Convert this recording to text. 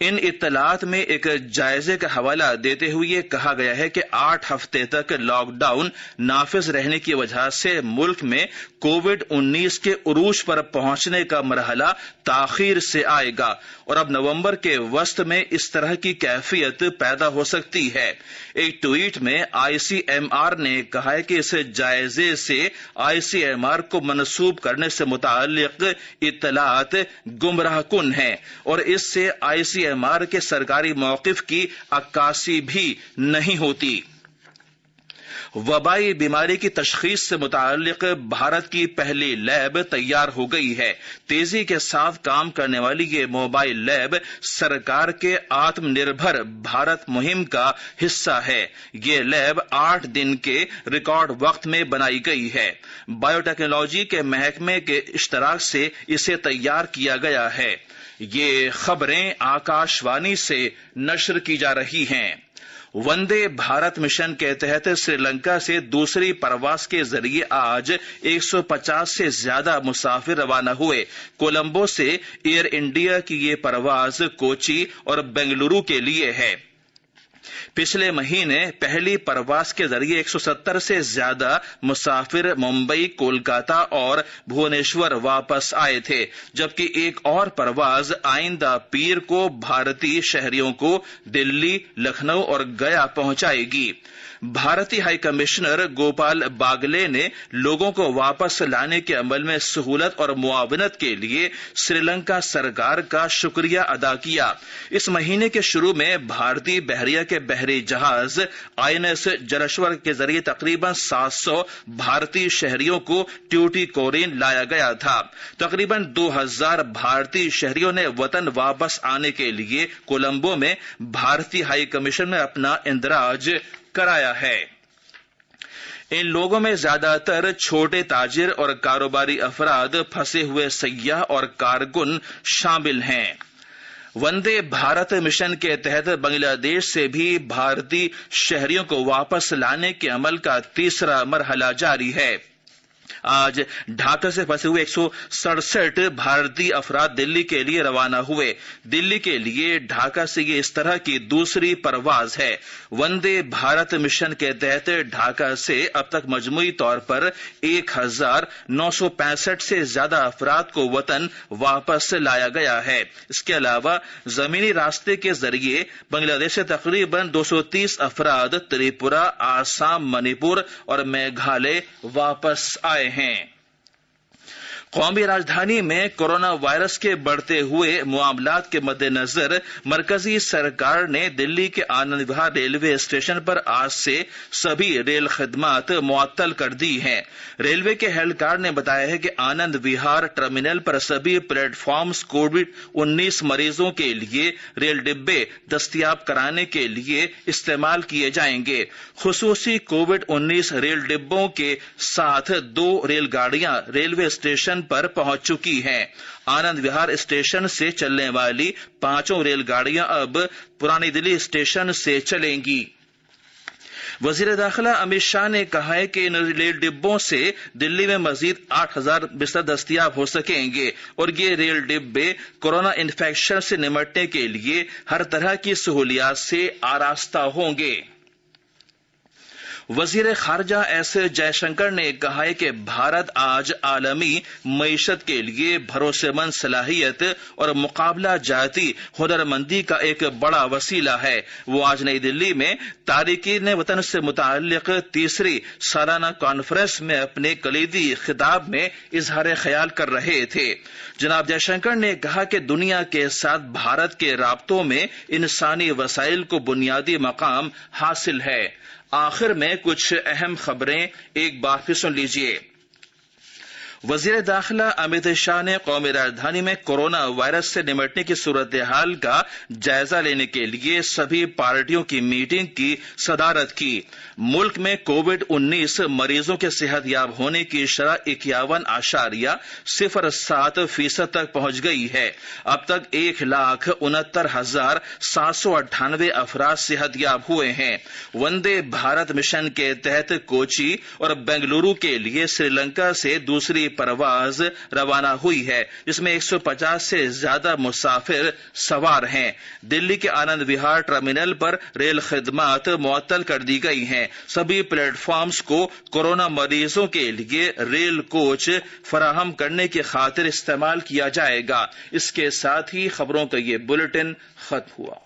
ان اطلاعات میں ایک جائزے کا حوالہ دیتے ہوئے یہ کہا گیا ہے کہ 8 ہفتے تک لاک ڈاؤن نافذ رہنے کی وجہ سے ملک میں کووڈ-19 کے عروج پر پہنچنے کا مرحلہ تاخیر سے آئے گا اور اب نومبر کے وسط میں اس طرح کی کیفیت پیدا ہو سکتی ہے۔ ایک ٹویٹ میں ICMR نے کہا ہے کہ اس جائزے سے ICMR کو منسوب کرنے سے متعلق اطلاعات گمراہ کن ہیں اور اس سے ICMR کے سرکاری موقف کی عکاسی بھی نہیں ہوتی۔ وبائی بیماری کی تشخیص سے متعلق بھارت کی پہلی لیب تیار ہو گئی ہے۔ تیزی کے ساتھ کام کرنے والی یہ موبائل لیب سرکار کے آتم نربھر بھارت مہم کا حصہ ہے۔ یہ لیب 8 دن کے ریکارڈ وقت میں بنائی گئی ہے۔ بایو ٹیکنالوجی کے محکمے کے اشتراک سے اسے تیار کیا گیا ہے۔ یہ خبریں آکاش وانی سے نشر کی جا رہی ہیں۔ وندے بھارت مشن کے تحت سری لنکا سے دوسری پرواز کے ذریعے آج 150 سے زیادہ مسافر روانہ ہوئے۔ کولمبو سے ایئر انڈیا کی یہ پرواز کوچی اور بنگلورو کے لیے ہے۔ پچھلے مہینے پہلی پرواز کے ذریعے 170 سے زیادہ مسافر ممبئی، کولکاتہ اور بھونیشور واپس آئے تھے، جبکہ ایک اور پرواز آئندہ پیر کو بھارتی شہریوں کو دلی، لکھنؤ اور گیا پہنچائے گی۔ بھارتی ہائی کمشنر گوپال باگلے نے لوگوں کو واپس لانے کے عمل میں سہولت اور معاونت کے لیے سری لنکا سرکار کا شکریہ ادا کیا۔ اس مہینے کے شروع میں بھارتی بحریہ کے بحری جہاز INS جلشور کے ذریعے تقریباً 700 بھارتی شہریوں کو ٹیوٹی کورین لایا گیا تھا۔ تقریباً 2000 بھارتی شہریوں نے وطن واپس آنے کے لیے کولمبو میں بھارتی ہائی کمیشن میں اپنا اندراج کرایا ہے۔ ان لوگوں میں زیادہ تر چھوٹے تاجر اور کاروباری افراد، پھنسے ہوئے سیاح اور کارکن شامل ہیں۔ وندے بھارت مشن کے تحت بنگلہ دیش سے بھی بھارتی شہریوں کو واپس لانے کے عمل کا تیسرا مرحلہ جاری ہے۔ آج ڈھاکہ سے پھنسے ہوئے 167 بھارتی افراد دلی کے لیے روانہ ہوئے۔ دلی کے لیے ڈھاکہ سے یہ اس طرح کی دوسری پرواز ہے۔ وندے بھارت مشن کے تحت ڈھاکہ سے اب تک مجموعی طور پر 1965 سے زیادہ افراد کو وطن واپس لایا گیا ہے۔ اس کے علاوہ زمینی راستے کے ذریعے بنگلہ دیش سے تقریباً 230 افراد تریپورہ، آسام، منی پور اور میگھالیہ واپس آئے ہیں۔ قومی راجدھانی میں کورونا وائرس کے بڑھتے ہوئے معاملات کے مد نظر مرکزی سرکار نے دلی کے آنند وہار ریلوے اسٹیشن پر آج سے سبھی ریل خدمات معطل کر دی ہیں۔ ریلوے کے اہلکار نے بتایا ہے کہ آنند وہار ٹرمینل پر سبھی پلیٹ فارمز کووڈ-19 مریضوں کے لیے ریل ڈبے دستیاب کرانے کے لیے استعمال کیے جائیں گے۔ خصوصی کووڈ-19 ریل ڈبوں کے ساتھ 2 ریل گاڑیاں ریلوے اسٹیشن پر پہنچ چکی ہیں۔ آنند وہار اسٹیشن سے چلنے والی 5 ریل گاڑیاں اب پرانی دلی اسٹیشن سے چلیں گی۔ وزیر داخلہ امت شاہ نے کہا ہے کہ ان ریل ڈبوں سے دلی میں مزید 8000 بستر دستیاب ہو سکیں گے اور یہ ریل ڈبے کورونا انفیکشن سے نمٹنے کے لیے ہر طرح کی سہولیات سے آراستہ ہوں گے۔ وزیر خارجہ ایس جے شنکر نے کہا ہے کہ بھارت آج عالمی معیشت کے لیے بھروسے مند صلاحیت اور مقابلہ جاتی ہنرمندی کا ایک بڑا وسیلہ ہے۔ وہ آج نئی دلی میں تارکین وطن سے متعلق تیسری سالانہ کانفرنس میں اپنے کلیدی خطاب میں اظہار خیال کر رہے تھے۔ جناب جے شنکر نے کہا کہ دنیا کے ساتھ بھارت کے رابطوں میں انسانی وسائل کو بنیادی مقام حاصل ہے۔ آخر میں کچھ اہم خبریں ایک بار پھر سن لیجیے۔ وزیر داخلہ امت شاہ نے قومی راجدھانی میں کورونا وائرس سے نمٹنے کی صورتحال کا جائزہ لینے کے لیے سبھی پارٹیوں کی میٹنگ کی صدارت کی۔ ملک میں کووڈ-19 مریضوں کے صحت یاب ہونے کی شرح 51.07% تک پہنچ گئی ہے۔ اب تک 1,69,798 افراد صحت یاب ہوئے ہیں۔ وندے بھارت مشن کے تحت کوچی اور بنگلورو کے لیے سری لنکا سے دوسری پرواز روانہ ہوئی ہے جس میں 150 سے زیادہ مسافر سوار ہیں۔ دلی کے آنند وہار ٹرمینل پر ریل خدمات معطل کر دی گئی ہیں۔ سبھی پلیٹ فارمز کو کورونا مریضوں کے لیے ریل کوچ فراہم کرنے کی خاطر استعمال کیا جائے گا۔ اس کے ساتھ ہی خبروں کا یہ بلیٹن ختم ہوا۔